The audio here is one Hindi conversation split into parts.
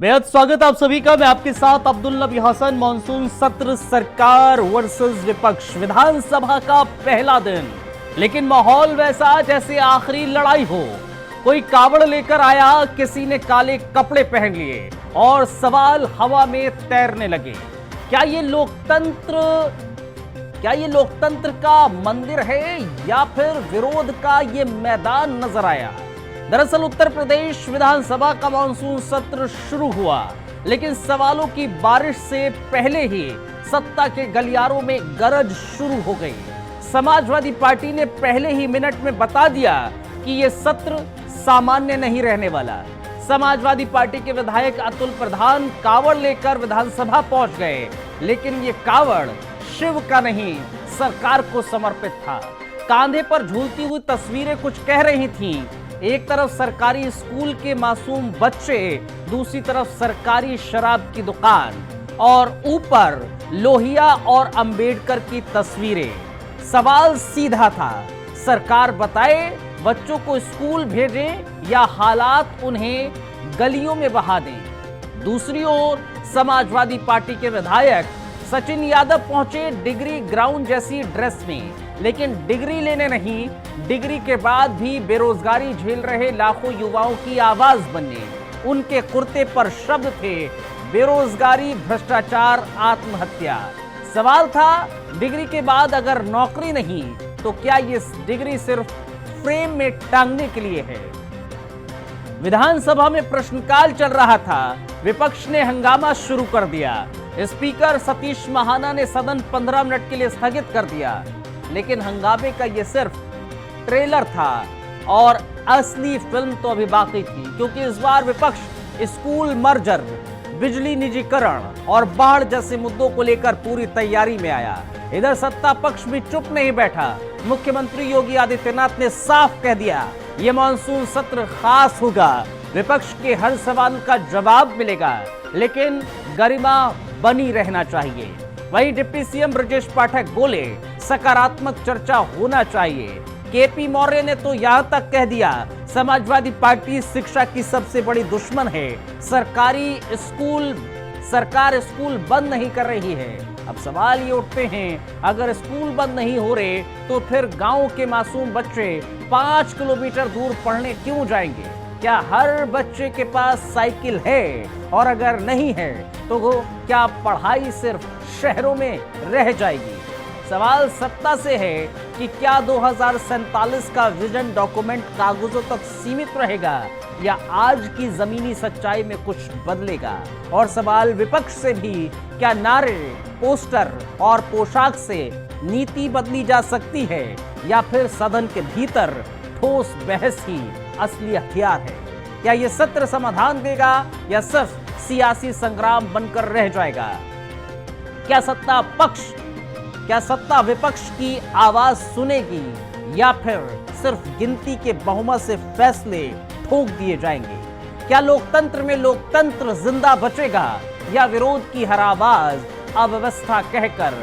बेहद स्वागत आप सभी का। मैं आपके साथ अब्दुल नबी हसन। मॉनसून सत्र, सरकार वर्सेस विपक्ष, विधानसभा का पहला दिन, लेकिन माहौल वैसा जैसे आखिरी लड़ाई हो। कोई कावड़ लेकर आया, किसी ने काले कपड़े पहन लिए और सवाल हवा में तैरने लगे। क्या ये लोकतंत्र का मंदिर है या फिर विरोध का ये मैदान नजर आया? दरअसल उत्तर प्रदेश विधानसभा का मानसून सत्र शुरू हुआ, लेकिन सवालों की बारिश से पहले ही सत्ता के गलियारों में गरज शुरू हो गई। समाजवादी पार्टी ने पहले ही मिनट में बता दिया कि यह सत्र सामान्य नहीं रहने वाला। समाजवादी पार्टी के विधायक अतुल प्रधान कावड़ लेकर विधानसभा पहुंच गए, लेकिन ये कावड़ शिव का नहीं, सरकार को समर्पित था। कांधे पर झूलती हुई तस्वीरें कुछ कह रही थीं। एक तरफ सरकारी स्कूल के मासूम बच्चे, दूसरी तरफ सरकारी शराब की दुकान और ऊपर लोहिया और अंबेडकर की तस्वीरें। सवाल सीधा था, सरकार बताए बच्चों को स्कूल भेजें या हालात उन्हें गलियों में बहा दें। दूसरी ओर समाजवादी पार्टी के विधायक सचिन यादव पहुंचे डिग्री ग्राउंड जैसी ड्रेस में, लेकिन डिग्री लेने नहीं, डिग्री के बाद भी बेरोजगारी झेल रहे लाखों युवाओं की आवाज बनने। उनके कुर्ते पर शब्द थे, बेरोजगारी, भ्रष्टाचार, आत्महत्या। सवाल था, डिग्री के बाद अगर नौकरी नहीं तो क्या ये डिग्री सिर्फ फ्रेम में टांगने के लिए है? विधानसभा में प्रश्नकाल चल रहा था, विपक्ष ने हंगामा शुरू कर दिया। स्पीकर सतीश महाना ने सदन 15 मिनट के लिए स्थगित कर दिया, लेकिन हंगामे का यह सिर्फ ट्रेलर था और असली फिल्म तो अभी बाकी थी, क्योंकि इस बार विपक्ष स्कूल मर्जर, बिजली निजीकरण और बाढ़ जैसे मुद्दों को लेकर पूरी तैयारी में आया। इधर सत्ता पक्ष भी चुप नहीं बैठा। मुख्यमंत्री योगी आदित्यनाथ ने साफ कह दिया, यह मानसून सत्र खास होगा, विपक्ष के हर सवाल का जवाब मिलेगा, लेकिन गरिमा बनी रहना चाहिए। वहीं डिप्टी सीएम ब्रजेश पाठक बोले, सकारात्मक चर्चा होना चाहिए। केपी मौर्य ने तो यहां तक कह दिया, समाजवादी पार्टी शिक्षा की सबसे बड़ी दुश्मन है, सरकार स्कूल बंद नहीं कर रही है। अब सवाल ये उठते हैं, अगर स्कूल बंद नहीं हो रहे तो फिर गांव के मासूम बच्चे 5 किलोमीटर दूर पढ़ने क्यों जाएंगे? क्या हर बच्चे के पास साइकिल है? और अगर नहीं है तो क्या पढ़ाई सिर्फ शहरों में रह जाएगी? सवाल सत्ता से है कि क्या 2047 का विजन डॉक्यूमेंट कागजों तक सीमित रहेगा या आज की जमीनी सच्चाई में कुछ बदलेगा? और सवाल विपक्ष से भी, क्या नारे, पोस्टर और पोशाक से नीति बदली जा सकती है या फिर सदन के भीतर ठोस बहस ही असली हथियार है? क्या यह सत्र समाधान देगा या सिर्फ सियासी संग्राम बनकर रह जाएगा? क्या सत्ता विपक्ष की आवाज सुनेगी या फिर सिर्फ गिनती के बहुमत से फैसले ठोक दिए जाएंगे? क्या लोकतंत्र में लोकतंत्र जिंदा बचेगा या विरोध की हर आवाज अव्यवस्था कहकर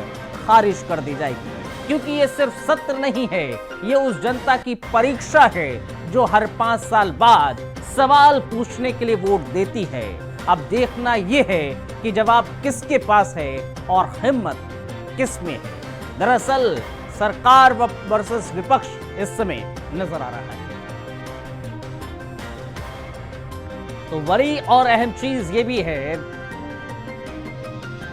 खारिज कर दी जाएगी? क्योंकि ये सिर्फ सत्र नहीं है, ये उस जनता की परीक्षा है जो हर 5 साल बाद सवाल पूछने के लिए वोट देती है। अब देखना यह है कि जवाब किसके पास है और हिम्मत किस में है। दरअसल सरकार वर्सेस विपक्ष इस समय नजर आ रहा है। तो बड़ी और अहम चीज ये भी है,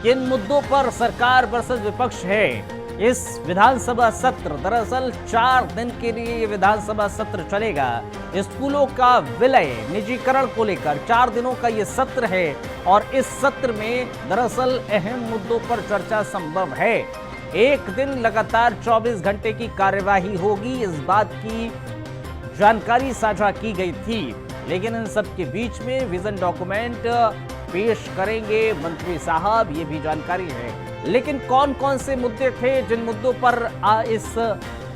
किन मुद्दों पर सरकार वर्सेस विपक्ष है इस विधानसभा सत्र। दरअसल 4 दिन के लिए ये विधानसभा सत्र चलेगा। स्कूलों का विलय, निजीकरण को लेकर 4 दिनों का ये सत्र है और इस सत्र में दरअसल अहम मुद्दों पर चर्चा संभव है। एक दिन लगातार 24 घंटे की कार्यवाही होगी, इस बात की जानकारी साझा की गई थी, लेकिन इन सब के बीच में विजन डॉक्यूमेंट पेश करेंगे मंत्री साहब, ये भी जानकारी है। लेकिन कौन कौन से मुद्दे थे जिन मुद्दों पर इस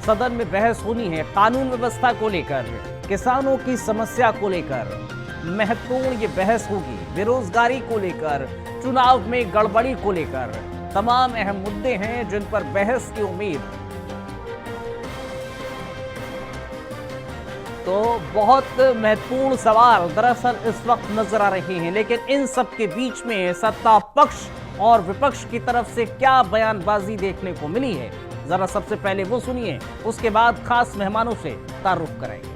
सदन में बहस होनी है? कानून व्यवस्था को लेकर, किसानों की समस्या को लेकर महत्वपूर्ण ये बहस होगी, बेरोजगारी को लेकर, चुनाव में गड़बड़ी को लेकर तमाम अहम मुद्दे हैं जिन पर बहस की उम्मीद तो बहुत महत्वपूर्ण सवाल दरअसल इस वक्त नजर आ रहे हैं, लेकिन इन सब के बीच में सत्ता पक्ष और विपक्ष की तरफ से क्या बयानबाजी देखने को मिली है, जरा सबसे पहले वो सुनिए, उसके बाद खास मेहमानों से तारुफ कराएंगे।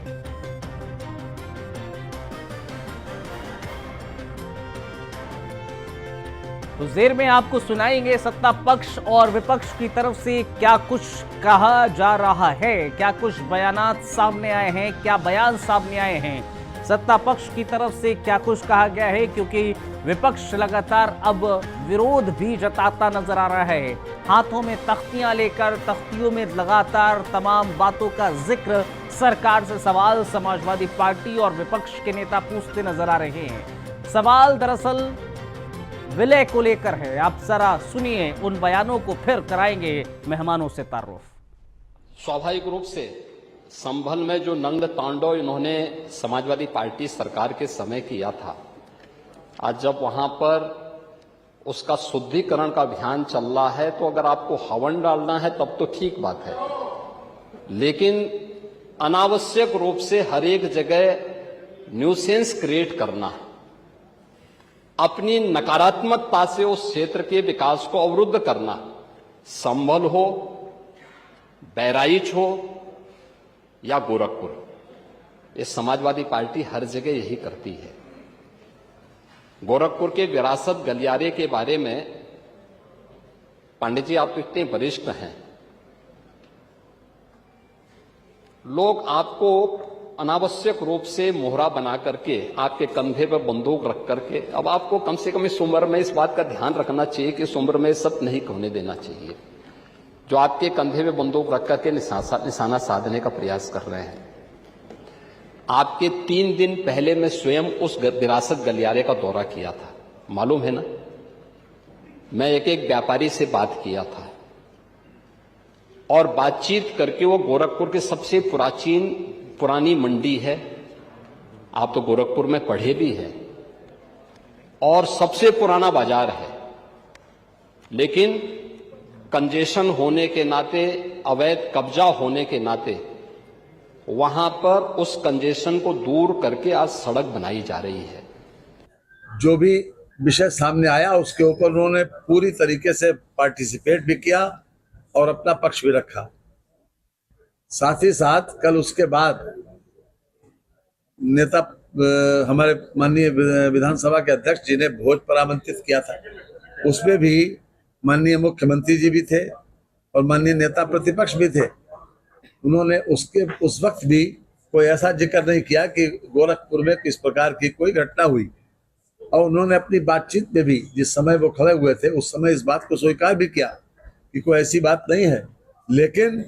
तो देर में आपको सुनाएंगे सत्ता पक्ष और विपक्ष की तरफ से क्या कुछ कहा जा रहा है, क्या कुछ बयानात सामने आए हैं, क्या बयान सामने आए हैं, सत्ता पक्ष की तरफ से क्या कुछ कहा गया है, क्योंकि विपक्ष लगातार अब विरोध भी जताता नजर आ रहा है। हाथों में तख्तियां लेकर तख्तियों में लगातार तमाम बातों का जिक्र, सरकार से सवाल समाजवादी पार्टी और विपक्ष के नेता पूछते नजर आ रहे हैं। सवाल दरअसल विलय को लेकर है। आप जरा सुनिए उन बयानों को, फिर कराएंगे मेहमानों से तारुफ। स्वाभाविक रूप से संभल में जो नंग तांडव इन्होंने समाजवादी पार्टी सरकार के समय किया था, आज जब वहां पर उसका शुद्धिकरण का अभियान चल रहा है, तो अगर आपको हवन डालना है तब तो ठीक बात है, लेकिन अनावश्यक रूप से हर एक जगह न्यूसेंस क्रिएट करना, अपनी नकारात्मकता से उस क्षेत्र के विकास को अवरुद्ध करना, संभल हो, बहराइच हो या गोरखपुर, ये समाजवादी पार्टी हर जगह यही करती है। गोरखपुर के विरासत गलियारे के बारे में पांडे जी, आप तो इतने वरिष्ठ हैं, लोग आपको अनावश्यक रूप से मोहरा बना करके आपके कंधे पर बंदूक रख करके, अब आपको कम से कम इस उम्र में इस बात का ध्यान रखना चाहिए कि इस उम्र में सब नहीं होने देना चाहिए, जो आपके कंधे पे बंदूक रख करके निशाना साधने का प्रयास कर रहे हैं। आपके 3 दिन पहले मैं स्वयं उस विरासत गलियारे का दौरा किया था, मालूम है ना। मैं एक एक व्यापारी से बात किया था और बातचीत करके, वो गोरखपुर के सबसे पुरानी मंडी है, आप तो गोरखपुर में पढ़े भी हैं, और सबसे पुराना बाजार है, लेकिन कंजेशन होने के नाते, अवैध कब्जा होने के नाते वहां पर उस कंजेशन को दूर करके आज सड़क बनाई जा रही है। जो भी विषय सामने आया उसके ऊपर उन्होंने पूरी तरीके से पार्टिसिपेट भी किया और अपना पक्ष भी रखा। साथ ही साथ कल उसके बाद नेता हमारे माननीय विधानसभा के अध्यक्ष जी ने भोज पर आमंत्रित किया था, उसमें भी माननीय मुख्यमंत्री जी भी थे और माननीय नेता प्रतिपक्ष भी थे। उन्होंने उस वक्त भी कोई ऐसा जिक्र नहीं किया कि गोरखपुर में किस प्रकार की कोई घटना हुई, और उन्होंने अपनी बातचीत में भी जिस समय वो खड़े हुए थे उस समय इस बात को स्वीकार भी किया कि कोई ऐसी बात नहीं है। लेकिन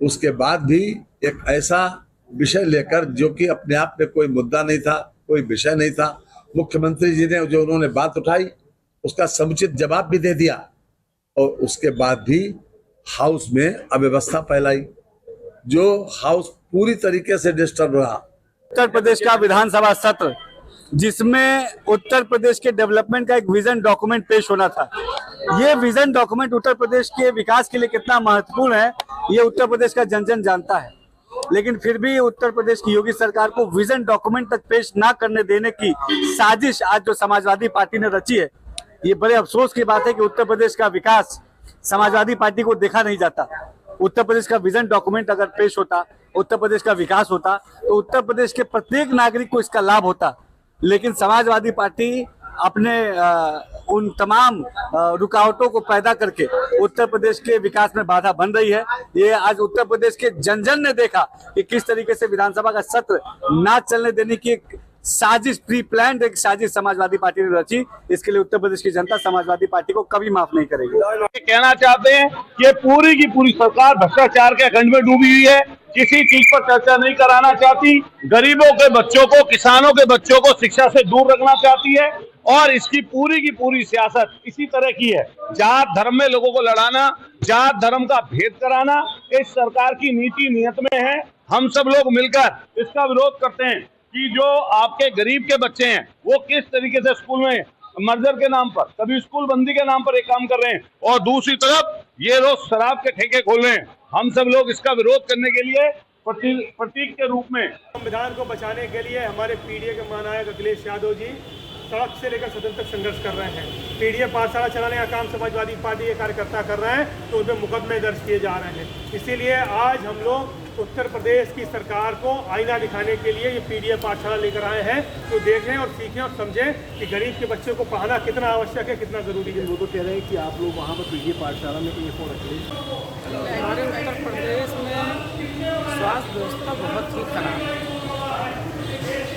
उसके बाद भी एक ऐसा विषय लेकर जो कि अपने आप में कोई मुद्दा नहीं था, कोई विषय नहीं था, मुख्यमंत्री जी ने जो उन्होंने बात उठाई उसका समुचित जवाब भी दे दिया, और उसके बाद भी हाउस में अव्यवस्था फैलाई, जो हाउस पूरी तरीके से डिस्टर्ब रहा। उत्तर प्रदेश का विधानसभा सत्र, जिसमें उत्तर प्रदेश के डेवलपमेंट का एक विजन डॉक्यूमेंट पेश होना था। ये विजन डॉक्यूमेंट उत्तर प्रदेश के विकास के लिए कितना महत्वपूर्ण है, ये उत्तर प्रदेश का जन जन जानता है, लेकिन फिर भी उत्तर प्रदेश की योगी सरकार को विजन डॉक्यूमेंट तक पेश ना करने देने की साजिश आज जो समाजवादी पार्टी ने रची है, ये बड़े अफसोस की बात है कि उत्तर प्रदेश का विकास समाजवादी पार्टी को देखा नहीं जाता। उत्तर प्रदेश का विजन डॉक्यूमेंट अगर पेश होता, उत्तर प्रदेश का विकास होता, तो उत्तर प्रदेश के प्रत्येक नागरिक को इसका लाभ होता। लेकिन समाजवादी पार्टी अपने उन तमाम रुकावटों को पैदा करके उत्तर प्रदेश के विकास में बाधा बन रही है। ये आज उत्तर प्रदेश के जन जन ने देखा कि किस तरीके से विधानसभा का सत्र ना चलने देने की एक साजिश, प्री प्लान्ड एक साजिश समाजवादी पार्टी ने रची। इसके लिए उत्तर प्रदेश की जनता समाजवादी पार्टी को कभी माफ नहीं करेगी। कहना चाहते हैं कि पूरी की पूरी सरकार भ्रष्टाचार के अखंड में डूबी हुई है, किसी चीज पर चर्चा नहीं कराना चाहती, गरीबों के बच्चों को, किसानों के बच्चों को शिक्षा से दूर रखना चाहती है, और इसकी पूरी की पूरी सियासत इसी तरह की है। जात धर्म में लोगों को लड़ाना, जात धर्म का भेद कराना इस सरकार की नीति नियत में है। हम सब लोग मिलकर इसका विरोध करते हैं कि जो आपके गरीब के बच्चे हैं वो किस तरीके से स्कूल में मर्जर के नाम पर, कभी स्कूल बंदी के नाम पर एक काम कर रहे हैं, और दूसरी तरफ ये रोज शराब के ठेके खोल रहे हैं। हम सब लोग इसका विरोध करने के लिए प्रतीक के रूप में संविधान को बचाने के लिए हमारे पीडीए के महानायक अखिलेश यादव जी सड़क से लेकर सदन तक संघर्ष कर रहे हैं। पीडीए पाठशाला चलाने का काम समाजवादी पार्टी के कार्यकर्ता कर रहे हैं, तो उन पर मुकदमे दर्ज किए जा रहे हैं। इसीलिए आज हम लोग उत्तर प्रदेश की सरकार को आईना दिखाने के लिए ये पीडीए पाठशाला लेकर आए हैं, तो देखें और सीखें और समझें कि गरीब के बच्चे को पढ़ाना कितना आवश्यक है, कितना जरूरी है। वो तो कह रहे हैं कि आप लोग वहाँ पर पीडीए पाठशाला में A4 अखिलेश। हमारे उत्तर प्रदेश में स्वास्थ्य व्यवस्था बहुत ही खराब है।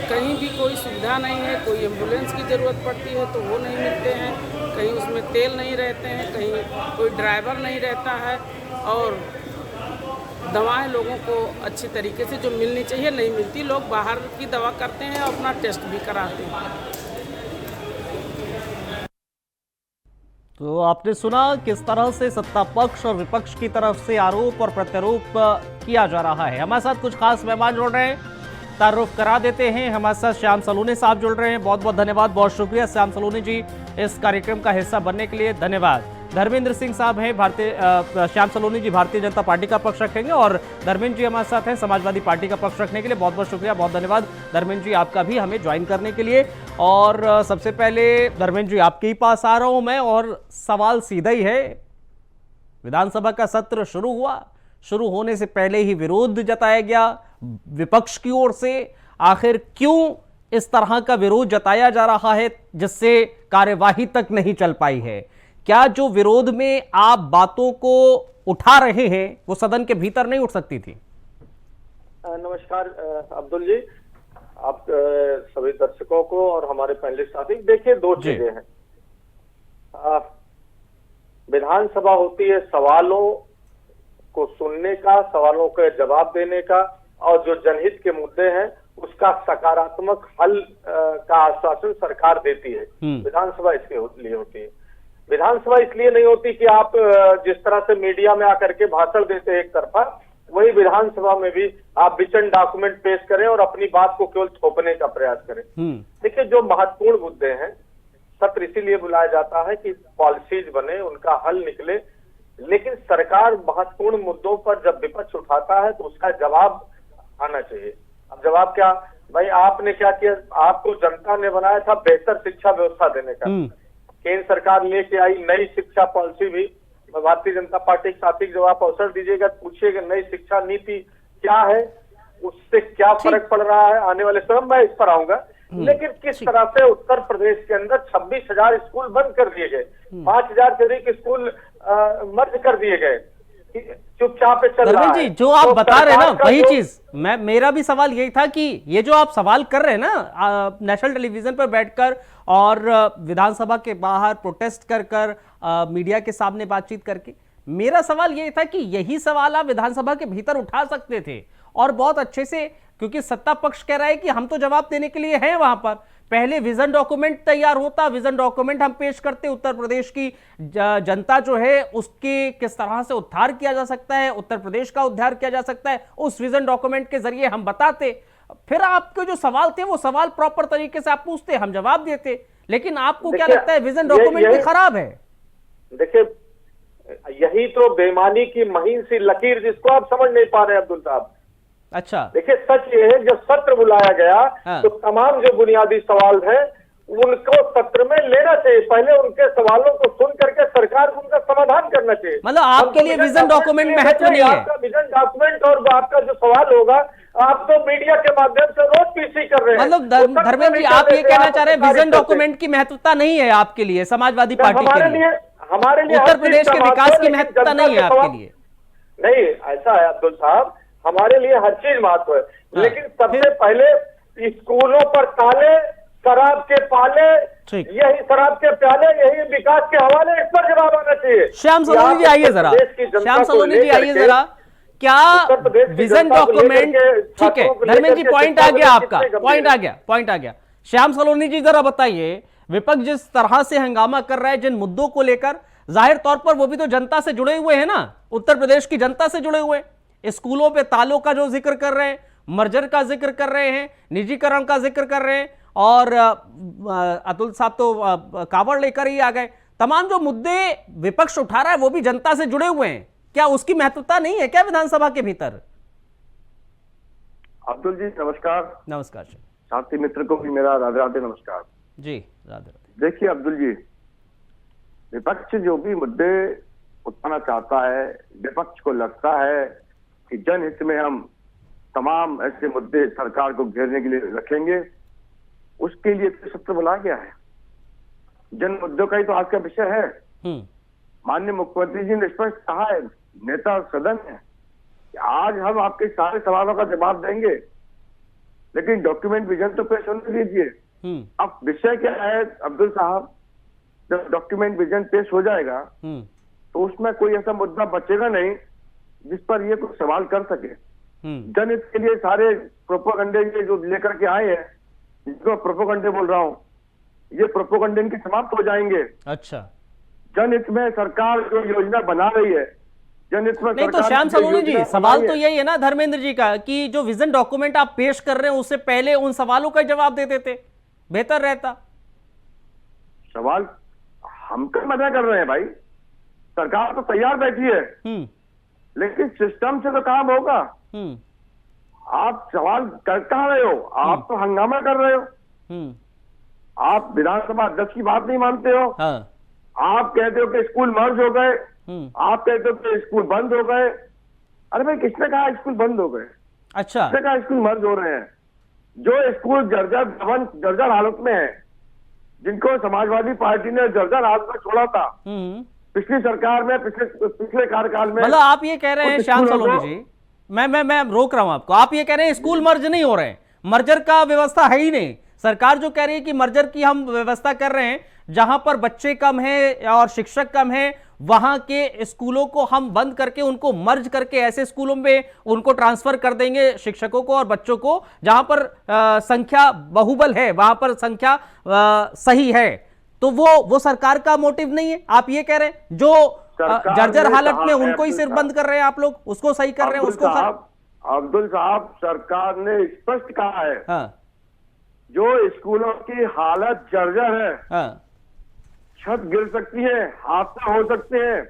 कहीं भी कोई सुविधा नहीं है, कोई एम्बुलेंस की ज़रूरत पड़ती है तो वो नहीं मिलते हैं, कहीं उसमें तेल नहीं रहते हैं, कहीं कोई ड्राइवर नहीं रहता है, और दवाएं लोगों को अच्छी तरीके से जो मिलनी चाहिए नहीं मिलती। लोग बाहर की दवा करते हैं और अपना टेस्ट भी कराते हैं। तो आपने सुना किस तरह से सत्ता पक्ष और विपक्ष की तरफ से आरोप और प्रत्यारोप किया जा रहा है। हमारे साथ कुछ खास मेहमान जुड़ रहे हैं, तारुफ करा देते हैं। हमारे साथ श्याम सलोनी साहब जुड़ रहे हैं, बहुत बहुत धन्यवाद, बहुत शुक्रिया श्याम सलोनी जी इस कार्यक्रम का हिस्सा बनने के लिए, धन्यवाद। धर्मेंद्र सिंह साहब हैं श्याम सलोनी जी भारतीय जनता पार्टी का पक्ष रखेंगे और धर्मेंद्र जी हमारे साथ हैं समाजवादी पार्टी का पक्ष रखने के लिए। बहुत बहुत शुक्रिया, बहुत धन्यवाद धर्मेंद्र जी आपका भी हमें ज्वाइन करने के लिए। और सबसे पहले धर्मेंद्र जी आपके ही पास आ रहा हूं मैं, और सवाल सीधा ही है, विधानसभा का सत्र शुरू हुआ, शुरू होने से पहले ही विरोध जताया गया विपक्ष की ओर से। आखिर क्यों इस तरह का विरोध जताया जा रहा है जिससे कार्यवाही तक नहीं चल पाई है? क्या जो विरोध में आप बातों को उठा रहे हैं वो सदन के भीतर नहीं उठ सकती थी? नमस्कार अब्दुल जी, आप सभी दर्शकों को और हमारे पैनलिस्ट साथी। देखिए, दो चीजें हैं। विधानसभा होती है सवालों को सुनने का, सवालों के जवाब देने का, और जो जनहित के मुद्दे हैं उसका सकारात्मक हल का आश्वासन सरकार देती है। विधानसभा इसके लिए होती है। विधानसभा इसलिए नहीं होती कि आप जिस तरह से मीडिया में आकर के भाषण देते हैं एक तरफा, वही विधानसभा में भी आप विजन डॉक्यूमेंट पेश करें और अपनी बात को केवल थोपने का प्रयास करें। देखिए, जो महत्वपूर्ण मुद्दे हैं, सत्र इसीलिए बुलाया जाता है कि पॉलिसीज बने, उनका हल निकले। लेकिन सरकार महत्वपूर्ण मुद्दों पर जब विपक्ष उठाता है तो उसका जवाब आना चाहिए। अब जवाब क्या? भाई आपने क्या किया? आपको जनता ने बनाया था बेहतर शिक्षा व्यवस्था देने का। केंद्र सरकार लेके आई नई शिक्षा पॉलिसी भी। भारतीय जनता पार्टी के साथी जब आप अवसर दीजिएगा, पूछिएगा नई शिक्षा नीति क्या है, उससे क्या फर्क पड़ रहा है आने वाले समय, मैं इस पर आऊंगा। लेकिन किस तरह से उत्तर प्रदेश के अंदर 26,000 स्कूल बंद कर दिए गए, 5,000 से अधिक स्कूल मर्ज कर दिए गए, चुपचाप चल रहा है। जी, जो आप बता रहे हैं ना वही चीज मेरा भी सवाल यही था कि ये जो आप सवाल कर रहे हैं ना नेशनल टेलीविजन पर बैठकर और विधानसभा के बाहर प्रोटेस्ट कर मीडिया के सामने बातचीत करके, मेरा सवाल यही था कि यही सवाल आप विधानसभा के भीतर उठा सकते थे और बहुत अच्छे से, क्योंकि सत्ता पक्ष कह रहा है कि हम तो जवाब देने के लिए हैं वहां पर। पहले विजन डॉक्यूमेंट तैयार होता, विजन डॉक्यूमेंट हम पेश करते, उत्तर प्रदेश की जनता जो है उसके किस तरह से उद्धार किया जा सकता है, उत्तर प्रदेश का उद्धार किया जा सकता है, उस विजन डॉक्यूमेंट के जरिए हम बताते। फिर आपके जो सवाल थे वो सवाल प्रॉपर तरीके से आप पूछते, हम जवाब देते। लेकिन आपको क्या लगता है विजन डॉक्यूमेंट भी खराब है? देखिए, यही तो बेईमानी की महीन सी लकीर जिसको आप समझ नहीं पा रहे अब्दुल साहब। अच्छा, देखिए, सच ये है जब सत्र बुलाया गया तो तमाम जो बुनियादी सवाल हैं उनको सत्र में लेना चाहिए। पहले उनके सवालों को सुन करके सरकार को उनका समाधान करना चाहिए। मतलब आपके लिए विजन डॉक्यूमेंट महत्व नहीं है? आपका विजन डॉक्यूमेंट और आपका जो सवाल होगा, आप तो मीडिया के माध्यम से रोज पीसी कर रहे हैं। मतलब धर्मेंद्र जी, आप ये कहना चाह रहे हैं विजन डॉक्यूमेंट की महत्वता नहीं है आपके लिए, समाजवादी पार्टी के लिए? हमारे लिए उत्तर प्रदेश के विकास की महत्वता नहीं है आपके लिए? नहीं, ऐसा है अब्दुल साहब, हमारे लिए हर चीज महत्व है। लेकिन सबसे पहले स्कूलों पर ताले, शराब के पाले, यही शराब के प्याले, यही विकास के हवाले, इस पर जवाब आना चाहिए। श्याम सलोनी जी आइए जरा, श्याम सलोनी जी आइए जरा, क्या विजन डॉक्यूमेंट, ठीक है धर्मेंद्र जी, पॉइंट आ गया आपका, पॉइंट आ गया। श्याम सलोनी जी जरा बताइए, विपक्ष जिस तरह से हंगामा कर रहा है जिन मुद्दों को लेकर, जाहिर तौर पर वो भी तो जनता से जुड़े हुए हैं ना, उत्तर प्रदेश की जनता से जुड़े हुए हैं। स्कूलों पे तालों का जो जिक्र कर रहे हैं, मर्जर का जिक्र कर रहे हैं, निजीकरण का जिक्र कर रहे हैं, और अतुल साहब तो कावड़ लेकर ही आ गए। तमाम जो मुद्दे विपक्ष उठा रहा है वो भी जनता से जुड़े हुए हैं। क्या उसकी महत्वता नहीं है क्या विधानसभा के भीतर? अब्दुल जी नमस्कार। नमस्कार जी। साथी मित्र को भी मेरा राधे राधे नमस्कार जी। राधे राधे। देखिए अब्दुल जी, विपक्ष जो भी मुद्दे उठाना चाहता है, विपक्ष को लगता है कि जनहित में हम तमाम ऐसे मुद्दे सरकार को घेरने के लिए रखेंगे, उसके लिए तो सत्र बुलाया गया है। जन मुद्दों का ही तो आज का विषय है। माननीय मुख्यमंत्री जी ने स्पष्ट कहा है, नेता सदन है, कि आज हम आपके सारे सवालों का जवाब देंगे, लेकिन डॉक्यूमेंट विजन तो पेश होने दीजिए। अब विषय क्या है अब्दुल साहब, जब डॉक्यूमेंट विजन पेश हो जाएगा तो उसमें कोई ऐसा मुद्दा बचेगा नहीं जिस पर ये कुछ सवाल कर सके। जनहित के लिए सारे प्रोपोगंडे जो लेकर के आए हैं, जिसको प्रोपोगंडे बोल रहा हूँ, ये प्रोपोगंडे इनके समाप्त हो जाएंगे। अच्छा। जनहित में सरकार जो योजना बना रही है, जनहित में नहीं तो श्याम सलोनी जी, सवाल तो यही है ना धर्मेंद्र जी का, कि जो विजन डॉक्यूमेंट आप पेश कर रहे हैं उससे पहले उन सवालों का जवाब दे देते, बेहतर रहता। सवाल हम क्यों मना कर रहे हैं भाई, सरकार तो तैयार बैठी है, लेकिन सिस्टम से तो काम होगा। आप सवाल कर कहाँ रहे हो, आप तो हंगामा कर रहे हो। आप विधानसभा अध्यक्ष की बात नहीं मानते हो। आप कहते हो कि स्कूल मर्ज हो गए, आप कहते हो कि स्कूल बंद हो गए। अरे भाई किसने कहा स्कूल बंद हो गए? अच्छा, किसने कहा स्कूल मर्ज हो रहे हैं? जो स्कूल जर्जर हालत में है, जिनको समाजवादी पार्टी ने जर्जर हालत में छोड़ा था पिछली सरकार में, पिछले कार्यकाल में। मतलब आप ये कह रहे हैं श्याम सलोनी जी, मैं रोक रहा हूं आपको, आप ये कह रहे हैं स्कूल मर्ज नहीं हो रहे हैं, मर्जर का व्यवस्था है ही नहीं। सरकार जो कह रही है कि मर्जर की हम व्यवस्था कर रहे हैं, जहां पर बच्चे कम हैं और शिक्षक कम हैं, वहां के स्कूलों को हम बंद करके उनको मर्ज करके ऐसे स्कूलों में उनको ट्रांसफर कर देंगे, शिक्षकों को और बच्चों को, जहां पर संख्या बहुबल है, वहां पर संख्या सही है। तो वो सरकार का मोटिव नहीं है, आप ये कह रहे हैं? जो जर्जर हालत में उनको ही सिर्फ बंद कर रहे हैं आप लोग, उसको सही कर रहे हैं, उसको अब्दुल साहब, सरकार ने स्पष्ट कहा है, जो स्कूलों की हालत जर्जर है, छत गिर सकती है, हादसे हो सकते हैं,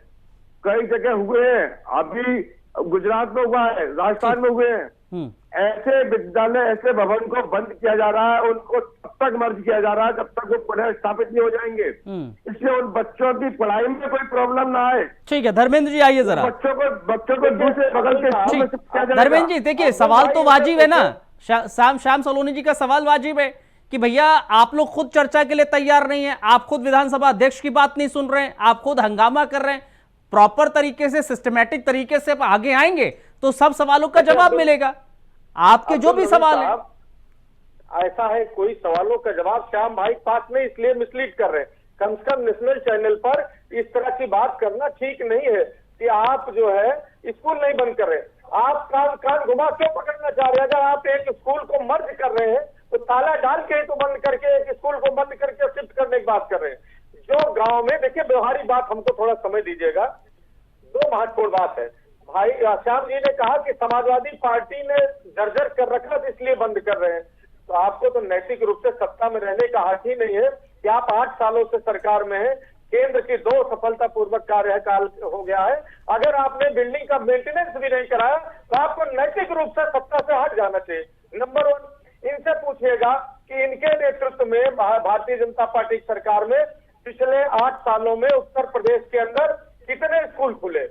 कई जगह हुए हैं, अभी गुजरात में हुआ है, राजस्थान में हुए हैं। ऐसे विद्यालय, ऐसे भवन को बंद किया जा रहा है, उनको तब तक मर्ज किया जा रहा है जब तक वो पुनः स्थापित नहीं हो जाएंगे, इसलिए उन बच्चों की पढ़ाई में कोई प्रॉब्लम ना आए। ठीक है धर्मेंद्र जी, आइए जरा। बच्चों को दूसरे बगल के धर्मेंद्र जी देखिए, सवाल तो वाजिब है ना, श्याम सलोनी जी का सवाल वाजिब है कि भैया आप लोग खुद चर्चा के लिए तैयार नहीं है, आप खुद विधानसभा अध्यक्ष की बात नहीं सुन रहे हैं, आप खुद हंगामा कर रहे हैं। प्रॉपर तरीके से, सिस्टमैटिक तरीके से आगे आएंगे तो सब सवालों का जवाब मिलेगा, आपके जो भी सवाल है। ऐसा है, कोई सवालों का जवाब श्याम भाई पास में इसलिए मिसलीड कर रहे हैं। कम से कम नेशनल चैनल पर इस तरह की बात करना ठीक नहीं है कि आप जो है स्कूल नहीं बंद कर रहे, आप कान घुमा क्यों पकड़ना चाह रहे हैं? अगर आप एक स्कूल को मर्ज कर रहे हैं तो ताला डाल के तो बंद करके, एक स्कूल को बंद करके शिफ्ट करने की बात कर रहे हैं। जो गांव में, देखिए व्यवहारिक बात हमको थोड़ा समय दीजिएगा, दो महत्वपूर्ण बात है भाई। श्याम जी ने कहा कि समाजवादी पार्टी ने जर्जर कर रखा तो इसलिए बंद कर रहे हैं, तो आपको तो नैतिक रूप से सत्ता में रहने का हक ही नहीं है कि आप 8 सालों से सरकार में हैं, केंद्र की 2 सफलतापूर्वक कार्यकाल हो गया है, अगर आपने बिल्डिंग का मेंटेनेंस भी नहीं कराया तो आपको नैतिक रूप से सत्ता से हट जाना चाहिए। नंबर 1, इनसे पूछिएगा कि इनके नेतृत्व में भारतीय जनता पार्टी की सरकार में पिछले 8 सालों में उत्तर प्रदेश के अंदर कितने स्कूल खुले,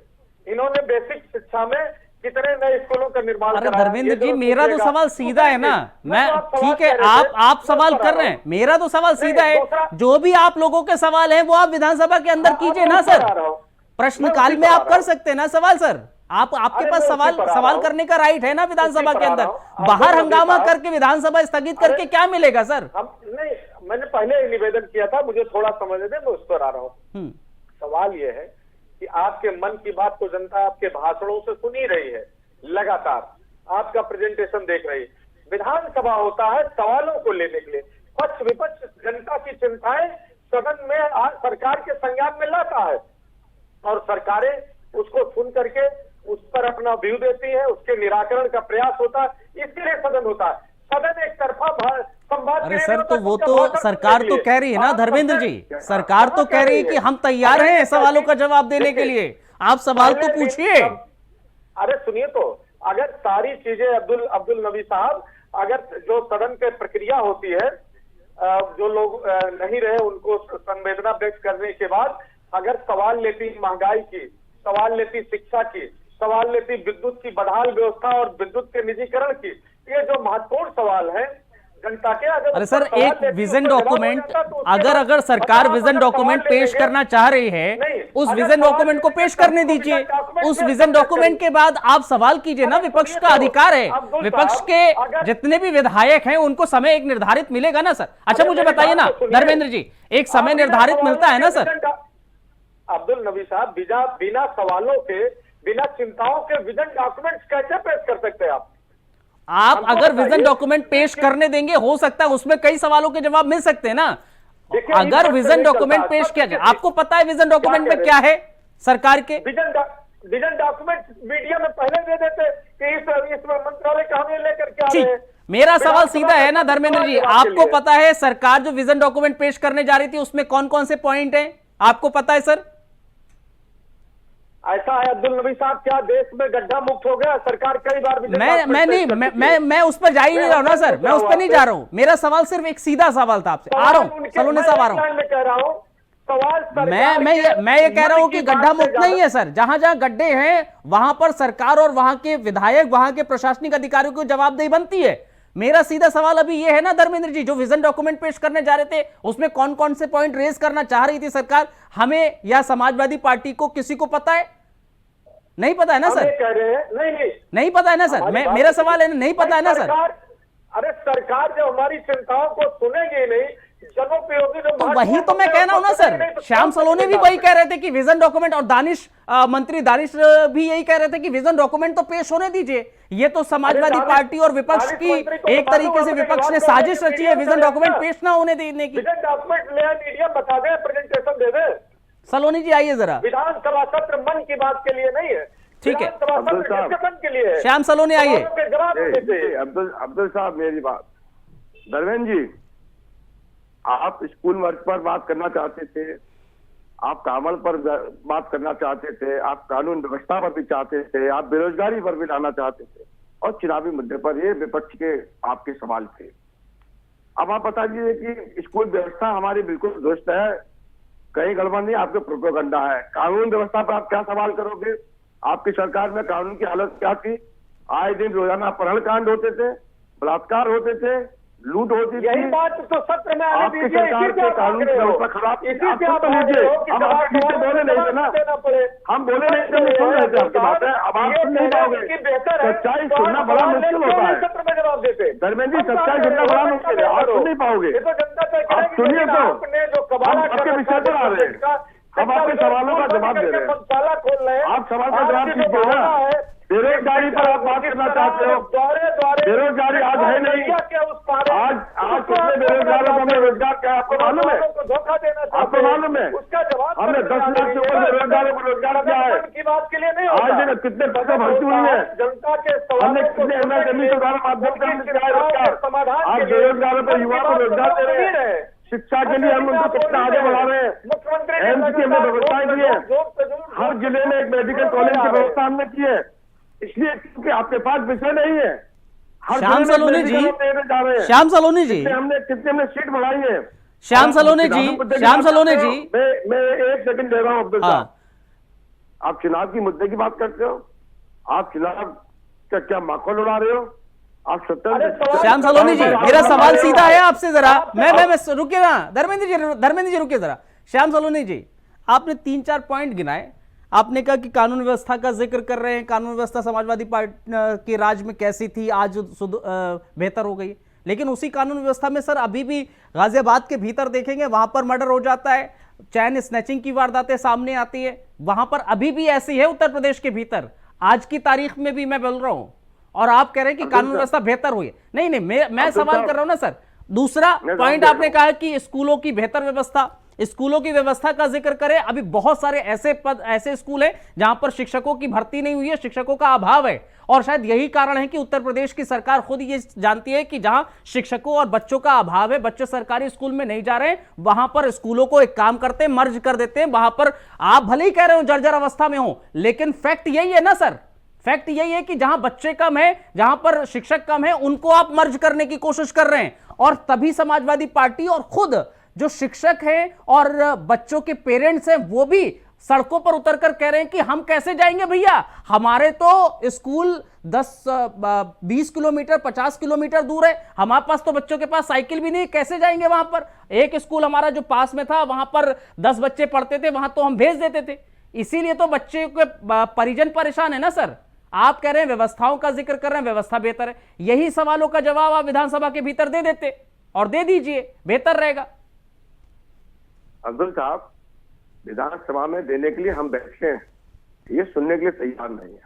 इन्होंने बेसिक शिक्षा में कितने नए स्कूलों का निर्माण कराया? अरे धर्मेंद्र जी, मेरा तो सवाल सीधा है ना, मैं ठीक है, आप सवाल कर रहे हैं, मेरा तो सवाल सीधा है। जो भी आप लोगों के सवाल हैं वो आप विधानसभा के अंदर कीजिए ना सर, प्रश्नकाल में आप कर सकते हैं ना सवाल सर, आपके पास सवाल करने का राइट है ना विधानसभा के अंदर। बाहर हंगामा करके विधानसभा स्थगित करके क्या मिलेगा सर? नहीं, मैंने पहले निवेदन किया था, मुझे थोड़ा समझ दे, मैं उस पर आ रहा हूँ। सवाल यह है कि आपके मन की बात को जनता आपके भाषणों से सुन ही रही है, लगातार आपका प्रेजेंटेशन देख रही है। विधानसभा होता है सवालों को लेने के लिए, पक्ष विपक्ष जनता की चिंताएं सदन में आज सरकार के संज्ञान में लाता है और सरकारें उसको सुन करके उस पर अपना व्यू देती है, उसके निराकरण का प्रयास होता है, इसके लिए सदन होता है। सदन एक तरफा संवाद। अरे सर, तो वो तो सरकार तो कह रही है ना धर्मेंद्र जी, सरकार तो कह रही है कि हम तैयार हैं सवालों का जवाब देने के लिए, आप सवाल तो पूछिए। अरे सुनिए, तो अगर सारी चीजें अब्दुल नबी साहब, अगर जो सदन के प्रक्रिया होती है, जो लोग नहीं रहे उनको संवेदना व्यक्त करने के बाद अगर सवाल लेती महंगाई की, सवाल लेती शिक्षा की, सवाल लेती विद्युत की बदहाल व्यवस्था और विद्युत के निजीकरण की, ये जो महत्वपूर्ण सवाल है जनता के, अगर अरे सर, एक विजन डॉक्यूमेंट, अगर सरकार विजन डॉक्यूमेंट पेश करना चाह रही है, उस विजन डॉक्यूमेंट को पेश करने दीजिए। उस विजन डॉक्यूमेंट के बाद आप सवाल कीजिए ना, विपक्ष का अधिकार है। विपक्ष के जितने भी विधायक हैं उनको समय एक निर्धारित मिलेगा ना सर। अच्छा मुझे बताइए ना धर्मेंद्र जी, एक समय निर्धारित मिलता है ना सर? अब्दुल नबी साहब, बिना सवालों के, बिना चिंताओं के विजन डॉक्यूमेंट कैसे पेश कर सकते हैं आप अगर विजन डॉक्यूमेंट पेश करने देंगे, हो सकता है उसमें कई सवालों के जवाब मिल सकते हैं ना। अगर विजन डॉक्यूमेंट पेश किया जाए, आपको पता है विजन डॉक्यूमेंट में क्या है सरकार के? विजन डॉक्यूमेंट मीडिया में पहले दे देते कि इस मंत्रालय का हमें लेकर के आ रहे हैं। मेरा सवाल सीधा है ना धर्मेंद्र जी, आपको पता है सरकार जो विजन डॉक्यूमेंट पेश करने जा रही थी उसमें कौन कौन से पॉइंट हैं, आपको पता है सर? ऐसा है अब्दुल नबी साहब, क्या देश में गड्ढा मुक्त हो गया? सरकार कई बार मैं उस पर जा ही नहीं रहा हूं ना सर, मैं उस पर नहीं जा रहा हूं। मेरा सवाल सिर्फ एक सीधा सवाल था आपसे। आ रहा हूं सलोनी साहब, आ रहा हूं। मैं कह रहा हूं सवाल, मैं ये कह रहा हूं कि गड्ढा मुक्त नहीं है सर। जहां जहां गड्ढे हैं वहां पर सरकार और वहां के विधायक, वहां के प्रशासनिक अधिकारियों को जवाबदेही बनती है। मेरा सीधा सवाल अभी ये है ना धर्मेंद्र जी, जो विजन डॉक्यूमेंट पेश करने जा रहे थे उसमें कौन कौन से पॉइंट रेज करना चाह रही थी सरकार, हमें या समाजवादी पार्टी को किसी को पता है? नहीं पता है ना सर? कह रहे हैं नहीं पता है ना सर? मेरा सवाल है, नहीं पता है ना सर? अरे सरकार जो हमारी चिंताओं को सुनेगी नहीं, जनोपयोगी जो, तो वही तो मैं कह रहा हूं ना सर। श्याम सलोनी भी वही कह रहे थे कि विजन डॉक्यूमेंट, और मंत्री दानिश भी यही कह रहे थे कि विजन डॉक्यूमेंट तो पेश होने दीजिए। ये तो समाजवादी पार्टी और विपक्ष की एक तरीके से विपक्ष ने साजिश रची है विजन डॉक्यूमेंट पेश ना होने देने की। विजन डॉक्यूमेंट ले मीडिया बता दे, प्रेजेंटेशन दे दे। सलोनी जी आइए जरा। विधानसभा सत्र मन की बात के लिए नहीं है, ठीक है, मन के लिए है। श्याम सलोनी आइए। अब्दुल साहब मेरी बात, धर्मेंद्र जी, आप स्कूल वर्ग पर बात करना चाहते थे, आप कामन पर बात करना चाहते थे, आप कानून व्यवस्था पर भी चाहते थे, आप बेरोजगारी पर भी लाना चाहते थे, और चुनावी मुद्दे पर ये विपक्ष के आपके सवाल थे। अब आप बता दीजिए कि स्कूल व्यवस्था हमारी बिल्कुल दुरुस्त है, कहीं गड़बड़ नहीं, आपके प्रोपेगेंडा है। कानून व्यवस्था पर आप क्या सवाल करोगे? आपकी सरकार में कानून की हालत क्या थी? आए दिन रोजाना अपहरण कांड होते थे, बलात्कार होते थे, लूट होती थी। यही बात तो सत्र में आपकी सरकार के कानून की व्यवस्था खराब। आप तो लीजिए, हम आपके पीछे बोले नहीं थे ना, हम बोले नहीं थे, सुन रहे थे आपकी बातें। अब आप सुन नहीं पाओगे, सच्चाई सुनना बड़ा मुश्किल होता है धर्मेंद्र जी, सच्चाई सुनना बड़ा मुश्किल है, आप सुन नहीं पाओगे। आप सुनिए तो, हम आपके विषय पर आ रहे हैं, हम आपके सवालों का जवाब दे रहे हैं। आप सवाल का जवाब कीजिए ना। बेरोजगारी पर आप बात करना चाहते हो, बेरोजगारी आज है नहीं, आज कितने बेरोजगारों को हमें रोजगार क्या आपको मालूम है? आपको मालूम है हमने 10 लाख से ऊपर बेरोजगारों को रोजगार दिया है। आज कितने पदों भर्ती हुई है, हमने कितने एमएसएमई के द्वारा माध्यम से दिया है रोजगार। आज बेरोजगारों पर युवा को रोजगार दे रहे हैं, शिक्षा के लिए हम उनको कितना आगे बढ़ा रहे हैं, एम्स की हमने व्यवस्थाएं की है, हर जिले में एक मेडिकल कॉलेज की व्यवस्था हमने की है, इसलिए क्योंकि आपके पास विषय नहीं है। श्याम सलोनी जी, श्याम सलोनी जी, कितने हमने सीट बढ़ाई है। श्याम सलोनी जी, श्याम सलोनी जी, मैं 1 सेकंड दे रहा हूँ अब्दुल साहब। आप चुनाव की मुद्दे की बात करते हो, आप चुनाव का क्या माहौल उड़ा रहे हो? आप श्याम सलोनी जी, मेरा सवाल सीधा है आपसे, जरा मैं रुकिए ना धर्मेंद्र जी रुकिए जरा। श्याम सलोनी जी, आपने 3-4 पॉइंट गिनाए, आपने कहा कि कानून व्यवस्था का जिक्र कर रहे हैं, कानून व्यवस्था समाजवादी पार्टी के राज में कैसी थी, आज बेहतर हो गई। लेकिन उसी कानून व्यवस्था में सर अभी भी गाजियाबाद के भीतर देखेंगे, वहां पर मर्डर हो जाता है, चैन स्नैचिंग की वारदातें सामने आती है, वहां पर अभी भी ऐसी है उत्तर प्रदेश के भीतर, आज की तारीख में भी मैं बोल रहा हूं, और आप कह रहे हैं कि कानून व्यवस्था बेहतर हुई है। नहीं, मैं सवाल कर रहा हूं ना सर। दूसरा पॉइंट आपने कहा कि स्कूलों की बेहतर व्यवस्था, स्कूलों की व्यवस्था का जिक्र करें, अभी बहुत सारे ऐसे स्कूल हैं जहां पर शिक्षकों की भर्ती नहीं हुई है, शिक्षकों का अभाव है, और शायद यही कारण है कि उत्तर प्रदेश की सरकार खुद ये जानती है कि जहां शिक्षकों और बच्चों का अभाव है, बच्चे सरकारी स्कूल में नहीं जा रहे हैं, वहां पर स्कूलों को एक काम करते हैं, मर्ज कर देते हैं। वहां पर आप भले ही कह रहे हो जर्जर अवस्था में हो, लेकिन फैक्ट यही है ना सर, फैक्ट यही है कि जहां बच्चे कम है, जहां पर शिक्षक कम है, उनको आप मर्ज करने की कोशिश कर रहे हैं। और तभी समाजवादी पार्टी और खुद जो शिक्षक हैं और बच्चों के पेरेंट्स हैं वो भी सड़कों पर उतरकर कह रहे हैं कि हम कैसे जाएंगे भैया, हमारे तो स्कूल 10-20 किलोमीटर 50 किलोमीटर दूर है, हमारे पास तो बच्चों के पास साइकिल भी नहीं, कैसे जाएंगे वहां पर। एक स्कूल हमारा जो पास में था वहां पर 10 बच्चे पढ़ते थे, वहां तो हम भेज देते थे। इसीलिए तो बच्चे के परिजन परेशान है ना सर। आप कह रहे हैं व्यवस्थाओं का जिक्र कर रहे हैं, व्यवस्था बेहतर है, यही सवालों का जवाब आप विधानसभा के भीतर दे देते और दे दीजिए, बेहतर रहेगा। अब्दुल साहब, विधानसभा में देने के लिए हम बैठे हैं, ये सुनने के लिए तैयार नहीं है,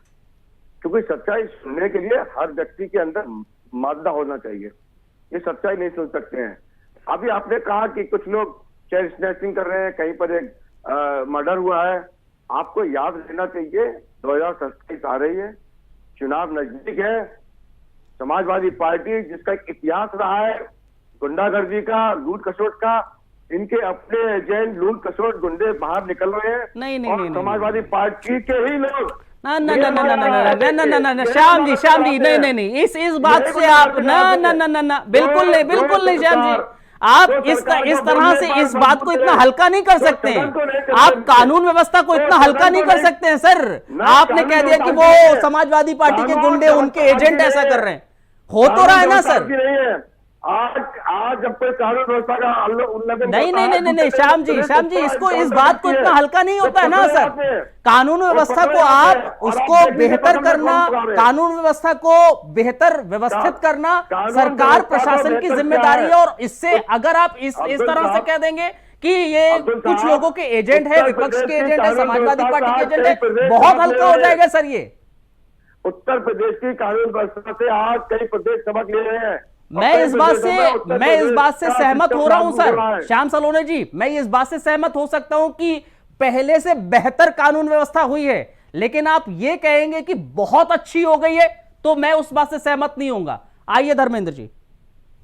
क्योंकि सच्चाई सुनने के लिए हर व्यक्ति के अंदर मादा होना चाहिए। ये सच्चाई नहीं सुन सकते हैं। अभी आपने कहा कि कुछ लोग चेन स्नैचिंग कर रहे हैं, कहीं पर एक मर्डर हुआ है। आपको याद रहना चाहिए 2027 आ रही है, चुनाव नजदीक है। समाजवादी पार्टी जिसका एक इतिहास रहा है गुंडागर्दी का, लूट खसोट का, इनके अपने एजेंट लूट खसोट गुंडे बाहर निकल रहे हैं। नहीं, समाजवादी पार्टी के ही लोग ना श्याम जी नहीं, इस बात से आप ना बिल्कुल नहीं श्याम जी, आप इस तरह से इस बात को इतना हल्का नहीं कर सकते हैं। आप कानून व्यवस्था को इतना हल्का नहीं कर सकते हैं सर। आपने कह दिया कि वो समाजवादी पार्टी के गुंडे, उनके एजेंट ऐसा कर रहे हैं, हो तो रहा है ना सर। आज जब कोई कानून व्यवस्था का उल्लंघन नहीं श्याम जी इसको, इस बात को इतना हल्का नहीं होता है ना सर। कानून व्यवस्था को आप उसको बेहतर करना, कानून व्यवस्था को बेहतर व्यवस्थित करना सरकार प्रशासन की जिम्मेदारी है। और इससे अगर आप इस तरह से कह देंगे कि ये कुछ लोगों के एजेंट है, विपक्ष के एजेंट है, समाजवादी पार्टी के एजेंट है, बहुत हल्का हो जाएगा सर। ये उत्तर प्रदेश की कानून व्यवस्था से आज कई प्रदेश सबक ले रहे हैं। मैं इस बात से सहमत हो रहा हूं सर श्याम सलोने जी, मैं इस बात से सहमत हो सकता हूं कि पहले से बेहतर कानून व्यवस्था हुई है, लेकिन आप ये कहेंगे कि बहुत अच्छी हो गई है तो मैं उस बात से सहमत नहीं होऊंगा। आइए धर्मेंद्र जी।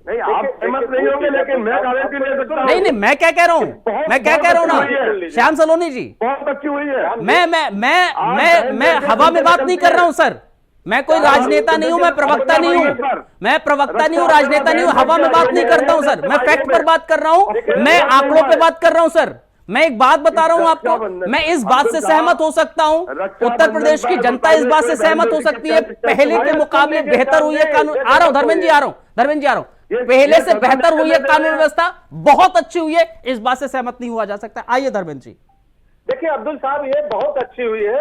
नहीं, आप सहमत नहीं होंगे, लेकिन मैं गारंटी ले सकता हूं। नहीं, मैं क्या कह रहा हूं, ना श्याम सलोनी जी, बहुत अच्छी हुई है। मैं हवा में बात नहीं कर रहा हूं सर। मैं कोई राजनेता नहीं हूं, मैं प्रवक्ता नहीं हूं, राजनेता नहीं हूं, हवा में बात नहीं करता हूं सर। मैं फैक्ट पर बात कर रहा हूं, मैं आंकड़ों पे बात कर रहा हूं सर। मैं एक बात बता रहा हूं आपको, मैं इस बात से सहमत हो सकता हूं, उत्तर प्रदेश की जनता इस बात से सहमत हो सकती है, पहले के मुकाबले बेहतर हुई है कानून। आ रहा हूं धर्मेंद्र जी, आ रहा हूं, पहले से बेहतर हुई है कानून व्यवस्था, बहुत अच्छी हुई है, इस बात से सहमत नहीं हुआ जा सकता। आइए धर्मेंद्र जी। देखिए अब्दुल साहब, ये बहुत अच्छी हुई है,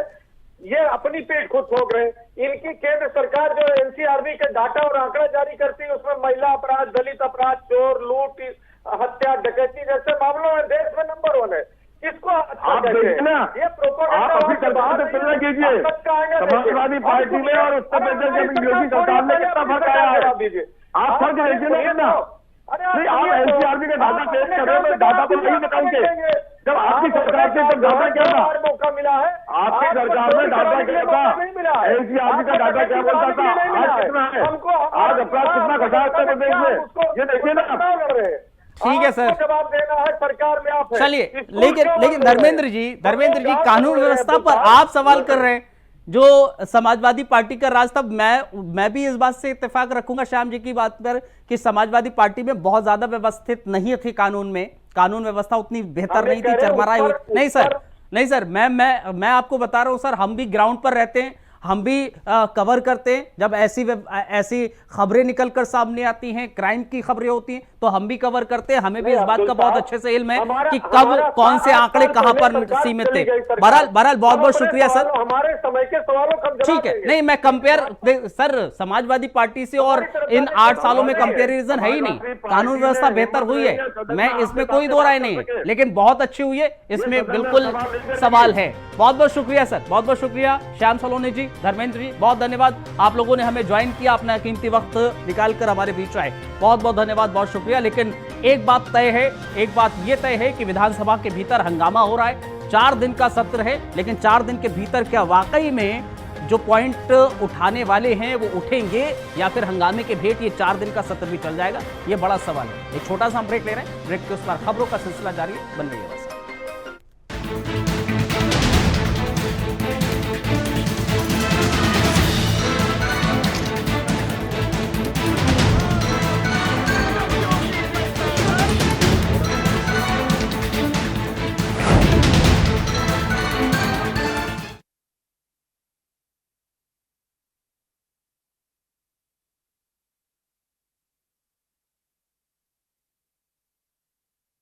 ये अपनी पेट खुद ठोक रहे हैं। इनकी केंद्र सरकार जो एनसीआरबी के डाटा और आंकड़ा जारी करती है, उसमें महिला अपराध, दलित अपराध, चोर, लूट, हत्या, डकैती जैसे मामलों में देश में नंबर 1 है। किसको आप देखिए ना, ये प्रोपेगेंडा आप अपनी सरकार से तुलना कीजिए, समाजवादी पार्टी में और उत्तर प्रदेश की योगी सरकार में कितना फर्क आया है। आप फर्क देखिए ना, नहीं आप एनसीआरबी का डाटा पेश कर रहे हैं, डाटा तो नहीं दिखाएंगे। जब आपकी सरकार से तब डाटा क्या था, मौका मिला है आपकी सरकार में डाटा क्या था, एनसीआरबी का डाटा क्या बोलता था, आज कितना है, आज अपराध कितना घटा है उत्तर प्रदेश में, ये देखिए ना। ठीक है सर, जवाब देना है सरकार में आप। चलिए, लेकिन धर्मेंद्र जी कानून व्यवस्था पर आप सवाल कर रहे हैं, जो समाजवादी पार्टी का राज था। मैं भी इस बात से इत्तेफाक रखूंगा श्याम जी की बात पर कि समाजवादी पार्टी में बहुत ज्यादा व्यवस्थित नहीं थी कानून में, कानून व्यवस्था उतनी बेहतर नहीं थी, चरमराई हुई नहीं सर। मैं आपको बता रहा हूं सर, हम भी ग्राउंड पर रहते हैं, हम भी कवर करते हैं। जब ऐसी खबरें निकलकर सामने आती हैं, क्राइम की खबरें होती हैं, तो हम भी कवर करते हैं। हमें भी इस बात का बहुत अच्छे से इल्म है कि कब कौन से आंकड़े कहां पर सीमित थे। बहरहाल बहुत बहुत शुक्रिया सर। हमारे समय के सवालों का ठीक है, नहीं मैं कंपेयर सर समाजवादी पार्टी से और इन 8 सालों में कंपेरिजन है ही नहीं। कानून व्यवस्था बेहतर हुई है, मैं इसमें कोई दो राय नहीं है, लेकिन बहुत अच्छी हुई है, इसमें बिल्कुल सवाल है। बहुत बहुत शुक्रिया सर, बहुत बहुत शुक्रिया श्याम सलोनी जी, धर्मेंद्र जी, बहुत धन्यवाद। आप लोगों ने हमें ज्वाइन किया, अपना कीमती वक्त निकालकर हमारे बीच आए, बहुत बहुत धन्यवाद, बहुत शुक्रिया। लेकिन एक बात तय है, एक बात यह तय है कि विधानसभा के भीतर हंगामा हो रहा है। 4 दिन का सत्र है, लेकिन 4 दिन के भीतर क्या वाकई में जो पॉइंट उठाने वाले हैं वो उठेंगे या फिर हंगामे के भेंट ये 4 दिन का सत्र भी चल जाएगा, ये बड़ा सवाल है। एक छोटा सा ब्रेक ले रहे हैं, ब्रेक के उस पर खबरों का सिलसिला जारी है, बन रही है बस।